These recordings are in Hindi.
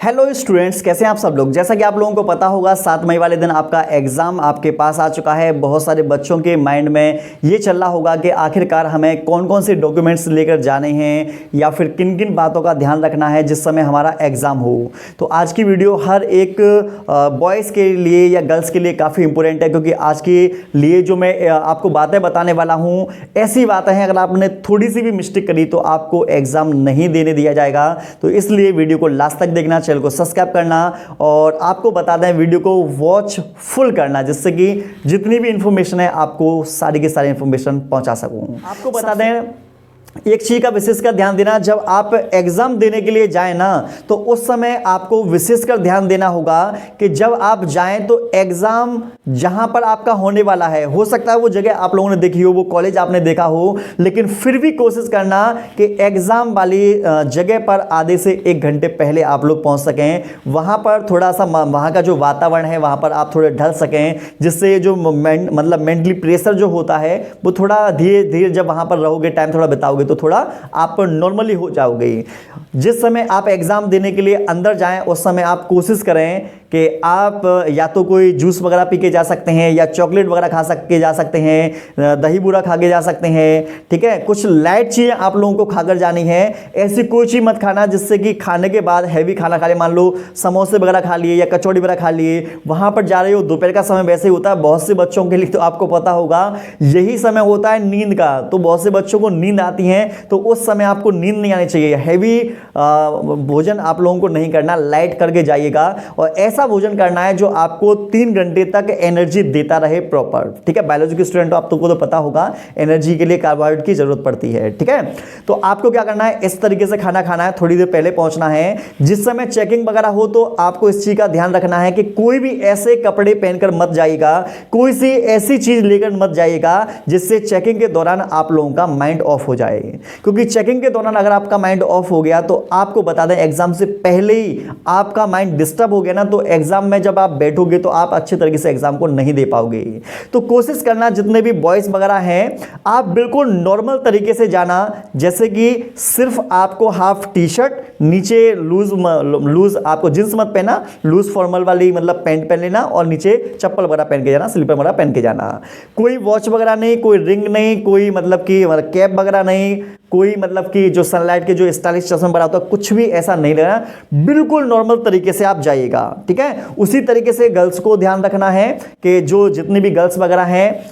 हेलो स्टूडेंट्स, कैसे हैं आप सब लोग। जैसा कि आप लोगों को पता होगा 7 मई वाले दिन आपका एग्ज़ाम आपके पास आ चुका है। बहुत सारे बच्चों के माइंड में ये चल रहा होगा कि आखिरकार हमें कौन कौन से डॉक्यूमेंट्स लेकर जाने हैं या फिर किन किन बातों का ध्यान रखना है जिस समय हमारा एग्ज़ाम हो। तो आज की वीडियो हर एक बॉयज़ के लिए या गर्ल्स के लिए काफ़ी इंपॉर्टेंट है, क्योंकि आज के लिए जो मैं आपको बातें बताने वाला हूँ ऐसी बातें हैं, अगर आपने थोड़ी सी भी मिस्टेक करी तो आपको एग्ज़ाम नहीं देने दिया जाएगा। तो इसलिए वीडियो को लास्ट तक देखना, चैनल को सब्सक्राइब करना और आपको बता दें वीडियो को वॉच फुल करना, जिससे कि जितनी भी इंफॉर्मेशन है आपको सारी की सारी इंफॉर्मेशन पहुंचा सकूं। आपको बता दें एक चीज़ का विशेष कर ध्यान देना, जब आप एग्ज़ाम देने के लिए जाएं ना तो उस समय आपको विशेष कर ध्यान देना होगा कि जब आप जाएं तो एग्ज़ाम जहां पर आपका होने वाला है, हो सकता है वो जगह आप लोगों ने देखी हो, वो कॉलेज आपने देखा हो, लेकिन फिर भी कोशिश करना कि एग्ज़ाम वाली जगह पर आधे से 1 घंटे पहले आप लोग पहुंच सकें। वहां पर थोड़ा सा वहां का जो वातावरण है वहां पर आप थोड़े ढल सकें, जिससे जो मतलब मेंटली प्रेशर जो होता है वो थोड़ा धीरे धीरे जब वहां पर रहोगे, टाइम थोड़ा बिताओगे तो थोड़ा आप नॉर्मली हो जाओगे। जिस समय आप एग्जाम देने के लिए अंदर जाएं उस समय आप कोशिश करें कि आप या तो कोई जूस वगैरह पी के जा सकते हैं या चॉकलेट वगैरह खा के जा सकते हैं, दही बूरा खा के जा सकते हैं, ठीक है। कुछ लाइट चीज़ें आप लोगों को खाकर जानी है। ऐसी कोई चीज़ मत खाना जिससे कि खाने के बाद हैवी खाना खा लिए, मान लो समोसे वगैरह खा लिए या कचौड़ी वगैरह खा लिए। वहाँ पर जा रहे हो, दोपहर का समय वैसे ही होता है बहुत से बच्चों के लिए, तो आपको पता होगा यही समय होता है नींद का। तो बहुत से बच्चों को नींद आती है, तो उस समय आपको नींद नहीं आनी चाहिए। हैवी भोजन आप लोगों को नहीं करना, लाइट करके जाइएगा और ऐसा भोजन करना है जो आपको 3 घंटे तक एनर्जी देता रहे प्रॉपर, ठीक है। बायोलॉजी के स्टूडेंट हो आप तो पता होगा एनर्जी के लिए कार्बोहाइड्रेट की जरूरत पड़ती है, ठीक है। तो आपको क्या करना है, इस तरीके से खाना खाना है, थोड़ी देर पहले पहुंचना है। जिस समय चेकिंग वगैरह हो तो आपको इस चीज का ध्यान रखना है कि कोई भी ऐसे कपड़े पहनकर मत जाइएगा, कोई सी ऐसी चीज लेकर मत जाइएगा जिससे चेकिंग के दौरान आप लोगों का माइंड ऑफ हो जाए, क्योंकि चेकिंग के दौरान अगर आपका माइंड ऑफ हो गया तो आपको बता दें एग्जाम से पहले ही आपका माइंड डिस्टर्ब हो गया ना, तो एग्जाम में जब आप बैठोगे तो आप अच्छे तरीके से एग्जाम को नहीं दे पाओगे। तो कोशिश करना जितने भी बॉयज वगैरह हैं आप बिल्कुल नॉर्मल तरीके से जाना, जैसे कि सिर्फ आपको हाफ टी शर्ट, नीचे लूज आपको जींस मत पहना, लूज फॉर्मल वाली मतलब पैंट पहन लेना और नीचे चप्पल वगैरह पहन के जाना, स्लीपर वगैरह पहन के जाना। कोई वॉच वगैरह नहीं, कोई रिंग नहीं, कोई मतलब कि कैप वगैरह नहीं, कोई मतलब कि जो सनलाइट के जो स्टाइलिश चश्मा बना होता है, कुछ भी ऐसा नहीं लेना। बिल्कुल नॉर्मल तरीके से आप जाइएगा, ठीक है। उसी तरीके से गर्ल्स को ध्यान रखना है कि जो जितनी भी गर्ल्स वगैरह हैं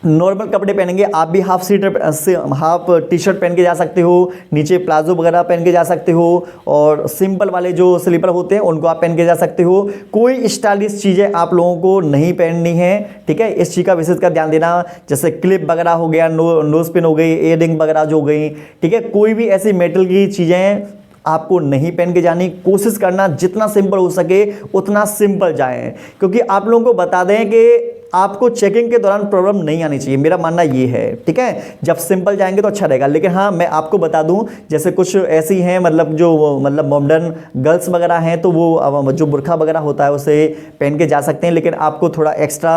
नॉर्मल कपड़े पहनेंगे। आप भी हाफ टी शर्ट पहन के जा सकते हो, नीचे प्लाजो वगैरह पहन के जा सकते हो और सिंपल वाले जो स्लीपर होते हैं उनको आप पहन के जा सकते हो। कोई स्टाइलिश चीज़ें आप लोगों को नहीं पहननी है, ठीक है। इस चीज़ का विशेष कर ध्यान देना, जैसे क्लिप वगैरह हो गया, नोज पिन हो गई, इयररिंग वगैरह जो हो गई, ठीक है। कोई भी ऐसी मेटल की चीज़ें आपको नहीं पहन के जानी। कोशिश करना जितना सिंपल हो सके उतना सिंपल जाएं, क्योंकि आप लोगों को बता दें कि आपको चेकिंग के दौरान प्रॉब्लम नहीं आनी चाहिए, मेरा मानना ये है, ठीक है। जब सिंपल जाएंगे तो अच्छा रहेगा। लेकिन हाँ, मैं आपको बता दूं जैसे कुछ ऐसी हैं मतलब जो मतलब मॉडर्न गर्ल्स वगैरह हैं तो वो जो बुर्खा वगैरह होता है उसे पहन के जा सकते हैं, लेकिन आपको थोड़ा एक्स्ट्रा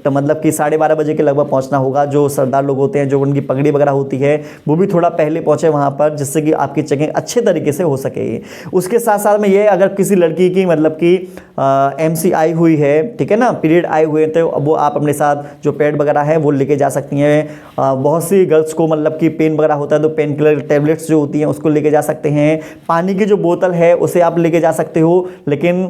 मतलब कि 12:30 बजे के लगभग पहुंचना होगा। जो सरदार लोग होते हैं, जो उनकी पगड़ी वगैरह होती है, वो भी थोड़ा पहले पहुंचे वहां पर, जिससे कि आपकी चेकिंग अच्छे तरीके से हो सके। उसके साथ साथ में ये, अगर किसी लड़की की मतलब कि MC आई हुई है, ठीक है ना, पीरियड आए हुए तो वो आप अपने साथ जो पैड वगैरह है वो लेके जा सकती हैं। बहुत सी गर्ल्स को मतलब कि पेन वगैरह होता है तो पेन किलर टैबलेट्स जो होती हैं उसको लेके जा सकते हैं। पानी की जो बोतल है उसे आप लेके जा सकते हो, लेकिन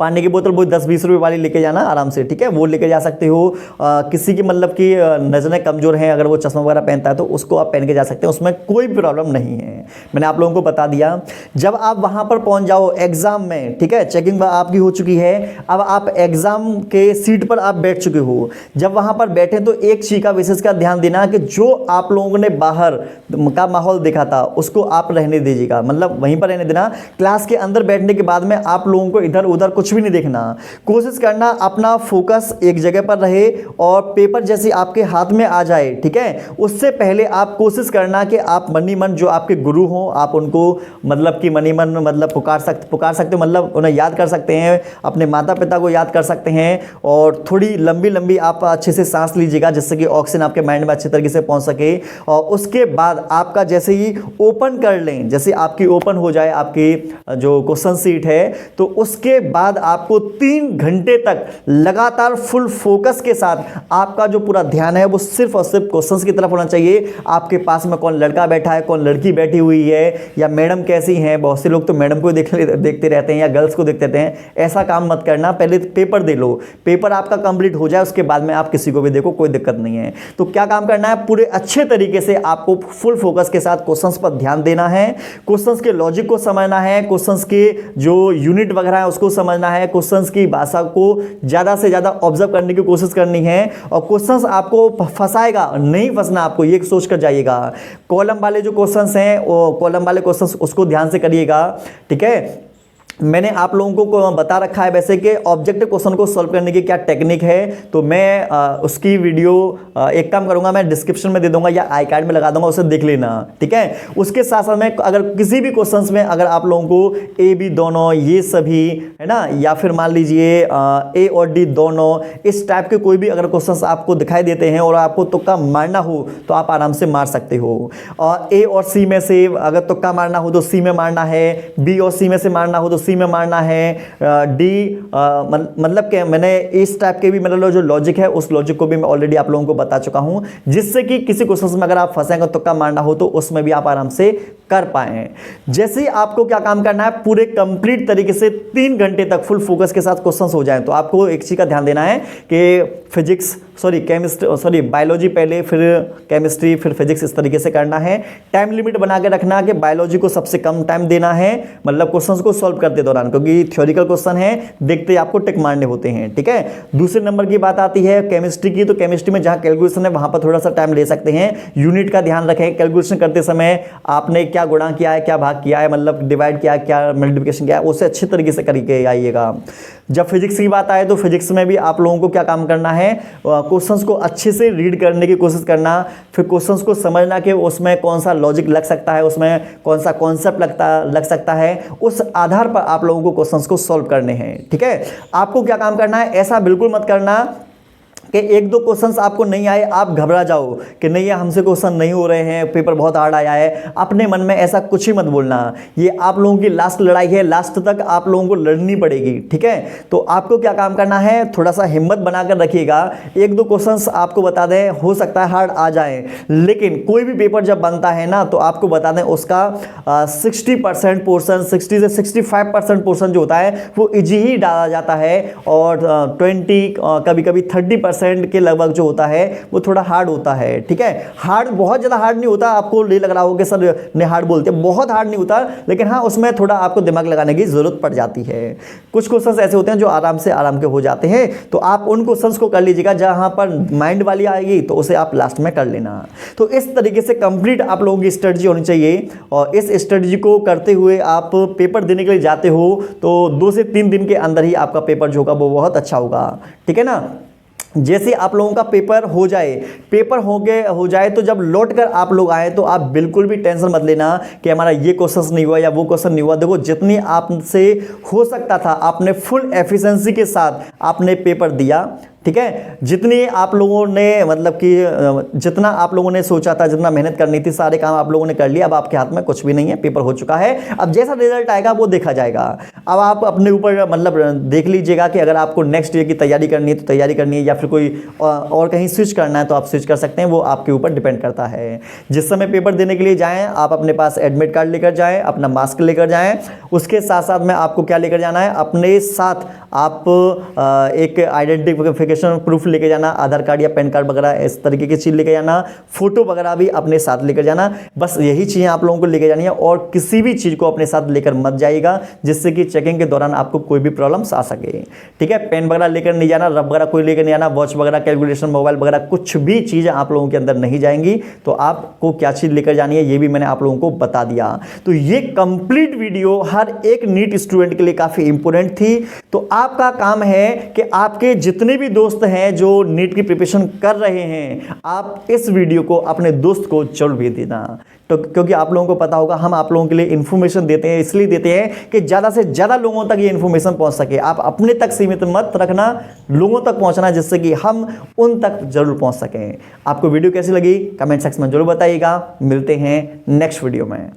पानी की बोतल वो 10-20 रुपये वाली लेके जाना आराम से, ठीक है, वो लेके जा सकते हो। किसी की मतलब कि नज़रें कमज़ोर हैं, अगर वो चश्मा वगैरह पहनता है तो उसको आप पहन के जा सकते हैं, उसमें कोई प्रॉब्लम नहीं है। मैंने आप लोगों को बता दिया। जब आप वहाँ पर पहुँच जाओ एग्ज़ाम में, ठीक है, चेकिंग आपकी हो चुकी है, अब आप एग्ज़ाम के सीट पर आप बैठ चुके हो। जब वहाँ पर बैठे तो एक चीज़ का विशेष का ध्यान देना कि जो आप लोगों ने बाहर का माहौल देखा था उसको आप रहने दीजिएगा, मतलब वहीं पर रहने देना। क्लास के अंदर बैठने के बाद में आप लोगों को इधर उधर कुछ भी नहीं देखना, कोशिश करना अपना फोकस एक जगह पर रहे और पेपर जैसे आपके हाथ में आ जाए, ठीक है, उससे पहले आप कोशिश करना कि आप मनी मन जो आपके गुरु हो आप उनको मतलब कि मनी मन मतलब पुकार सकते हो, मतलब उन्हें याद कर सकते हैं, अपने माता पिता को याद कर सकते हैं और थोड़ी लंबी लंबी आप अच्छे से सांस लीजिएगा जिससे कि ऑक्सीजन आपके माइंड में अच्छे तरीके से पहुंच सके। और उसके बाद आपका जैसे ही ओपन कर लें, जैसे आपकी ओपन हो जाए आपकी जो क्वेश्चन सीट है, तो उसके बाद आपको 3 घंटे तक लगातार फुल फोकस के साथ आपका जो पूरा ध्यान है वो सिर्फ और सिर्फ क्वेश्चंस की तरफ होना चाहिए। आपके पास में कौन लड़का बैठा है, कौन लड़की बैठी हुई है, या मैडम कैसी हैं, बहुत से लोग तो मैडम को देखते रहते हैं या गर्ल्स को देखते रहते हैं, ऐसा काम मत करना। पहले पेपर दे लो, पेपर आपका कंप्लीट हो जाए उसके बाद में आप किसी को भी देखो, कोई दिक्कत नहीं है। तो क्या काम करना है, पूरे अच्छे तरीके से आपको फुल फोकस के साथ क्वेश्चंस पर ध्यान देना है, क्वेश्चंस के लॉजिक को समझना है, क्वेश्चंस के जो यूनिट वगैरह है उसको समझना है, क्वेश्चंस की भाषा को ज्यादा से ज्यादा ऑब्जर्व करने की कोशिश करनी है। और क्वेश्चंस आपको फंसाएगा नहीं, फंसना आपको ये सोच कर जाइएगा। कॉलम वाले जो क्वेश्चंस हैं वो कॉलम वाले क्वेश्चंस उसको ध्यान से करिएगा, ठीक है। मैंने आप लोगों को बता रखा है वैसे कि ऑब्जेक्टिव क्वेश्चन को सॉल्व करने की क्या टेक्निक है, तो मैं उसकी वीडियो एक काम करूंगा, मैं डिस्क्रिप्शन में दे दूंगा या आई कार्ड में लगा दूंगा, उसे देख लेना, ठीक है। उसके साथ साथ में अगर किसी भी क्वेश्चंस में अगर आप लोगों को ए बी दोनों ये सभी है ना, या फिर मान लीजिए ए और डी दोनों, इस टाइप के कोई भी अगर क्वेश्चंस आपको दिखाई देते हैं और आपको तुक्का मारना हो तो आप आराम से मार सकते हो। और ए और सी में से अगर तुक्का मारना हो तो सी में मारना है, बी और सी में से मारना हो तो सी में मारना है, डी मतलब कि मैंने इस टाइप के भी मतलब जो लॉजिक है उस लॉजिक को भी मैं ऑलरेडी आप लोगों को बता चुका हूं, जिससे कि किसी क्वेश्चन में अगर आप फंसेंगे तुक्का मारना हो तो उसमें भी आप आराम से कर पाए। जैसे ही आपको क्या काम करना है, पूरे कंप्लीट तरीके से 3 घंटे तक फुल फोकस के साथ क्वेश्चंस हो जाएं, तो आपको एक चीज का ध्यान देना है कि बायोलॉजी पहले, फिर केमिस्ट्री, फिर फिजिक्स, इस तरीके से करना है। टाइम लिमिट बना के रखना कि बायोलॉजी को सबसे कम टाइम देना है, मतलब क्वेश्चंस को सॉल्व करते दौरान, क्योंकि थ्योरिकल क्वेश्चन है, देखते आपको टिक मारने होते हैं, ठीक है। दूसरे नंबर की बात आती है केमिस्ट्री की, तो केमिस्ट्री में जहां कैलकुलेशन है वहां पर थोड़ा सा टाइम ले सकते हैं। यूनिट का ध्यान रखें, कैलकुलेशन करते समय आपने क्या गुणा किया है, क्या भाग किया है, मतलब डिवाइड किया है, क्या मल्टीप्लिकेशन किया है, उसे अच्छे तरीके से करके आइएगा। जब फिजिक्स की बात आए तो फिजिक्स में भी आप लोगों को क्या काम करना है, क्वेश्चंस को अच्छे से रीड करने की कोशिश करना, फिर क्वेश्चंस को समझना कि उसमें कौन सा लॉजिक लग सकता है, उसमें कौन सा कॉन्सेप्ट लग सकता है, उस आधार पर आप लोगों को क्वेश्चंस को सॉल्व करने हैं, ठीक है। आपको क्या काम करना है, ऐसा बिल्कुल मत करना कि 1-2 क्वेश्चंस आपको नहीं आए आप घबरा जाओ कि नहीं ये हमसे क्वेश्चन नहीं हो रहे हैं, पेपर बहुत हार्ड आया है। अपने मन में ऐसा कुछ ही मत बोलना, ये आप लोगों की लास्ट लड़ाई है, लास्ट तक आप लोगों को लड़नी पड़ेगी, ठीक है। तो आपको क्या काम करना है, थोड़ा सा हिम्मत बनाकर रखिएगा। 1-2 क्वेश्चंस आपको बता दें, हो सकता है हार्ड आ जाए, लेकिन कोई भी पेपर जब बनता है ना तो आपको बता दें उसका 60% पोर्शन, 60 से 65% पोर्शन जो होता है वो इजी ही डाला जाता है, और 20 कभी कभी 30% के लगभग जो होता है वो थोड़ा हार्ड होता है, ठीक है। हार्ड बहुत ज़्यादा हार्ड नहीं होता, आपको ये लग रहा होगा सर ने हार्ड बोलते हैं, बहुत हार्ड नहीं होता, लेकिन हाँ उसमें थोड़ा आपको दिमाग लगाने की ज़रूरत पड़ जाती है। कुछ क्वेश्चंस ऐसे होते हैं जो आराम के हो जाते हैं, तो आप उन क्वेश्चंस को कर लीजिएगा। जहाँ पर माइंड वाली आएगी तो उसे आप लास्ट में कर लेना। तो इस तरीके से कंप्लीट आप लोगों की स्ट्रेटजी होनी चाहिए, और इस स्ट्रेटजी को करते हुए आप पेपर देने के लिए जाते हो तो 2 से 3 दिन के अंदर ही आपका पेपर जो होगा वो बहुत अच्छा होगा, ठीक है ना। जैसे आप लोगों का पेपर हो जाए तो जब लौट कर आप लोग आए तो आप बिल्कुल भी टेंशन मत लेना कि हमारा ये क्वेश्चन नहीं हुआ या वो क्वेश्चन नहीं हुआ। देखो जितनी आपसे हो सकता था आपने फुल एफिशिएंसी के साथ आपने पेपर दिया, ठीक है। जितनी आप लोगों ने मतलब कि जितना आप लोगों ने सोचा था, जितना मेहनत करनी थी, सारे काम आप लोगों ने कर लिया। अब आपके हाथ में कुछ भी नहीं है, पेपर हो चुका है। अब जैसा रिजल्ट आएगा वो देखा जाएगा। अब आप अपने ऊपर मतलब देख लीजिएगा कि अगर आपको नेक्स्ट ईयर की तैयारी करनी है तो तैयारी करनी है, या फिर कोई और कहीं स्विच करना है तो आप स्विच कर सकते हैं, वो आपके ऊपर डिपेंड करता है। जिस समय पेपर देने के लिए जाएँ आप अपने पास एडमिट कार्ड लेकर जाएँ, अपना मास्क लेकर जाएँ। उसके साथ साथ में आपको क्या लेकर जाना है, अपने साथ आप एक आइडेंटिफिकेशन प्रूफ लेके जाना, आधार कार्ड या पैन कार्ड वगैरह इस तरीके की चीज़ लेके जाना, फोटो वगैरह भी अपने साथ लेकर जाना। बस यही चीज़ें आप लोगों को लेके जानी है और किसी भी चीज़ को अपने साथ लेकर मत जाइएगा जिससे कि चेकिंग के दौरान आपको कोई भी प्रॉब्लम्स आ सके। ठीक है, पेन वगैरह लेकर नहीं जाना, रब वगैरह कोई लेकर नहीं आना, वॉच वगैरह, कैलकुलेशन, मोबाइल वगैरह कुछ भी चीज़ें आप लोगों के अंदर नहीं जाएंगी। तो आपको क्या चीज़ लेकर जानी है ये भी मैंने आप लोगों को बता दिया। तो ये कंप्लीट वीडियो हर एक नीट स्टूडेंट के लिए काफ़ी इंपॉर्टेंट थी। तो आपका काम है कि आपके जितने भी दोस्त हैं जो नीट की प्रिपरेशन कर रहे हैं, आप इस वीडियो को अपने दोस्त को जरूर भेज देना। तो क्योंकि आप लोगों को पता होगा हम आप लोगों के लिए इन्फॉर्मेशन देते हैं, इसलिए देते हैं कि ज़्यादा से ज़्यादा लोगों तक ये इन्फॉर्मेशन पहुंच सके। आप अपने तक सीमित मत रखना, लोगों तक पहुंचना जिससे कि हम उन तक जरूर पहुंच सकें। आपको वीडियो कैसी लगी कमेंट सेक्शन में जरूर बताइएगा। मिलते हैं नेक्स्ट वीडियो में।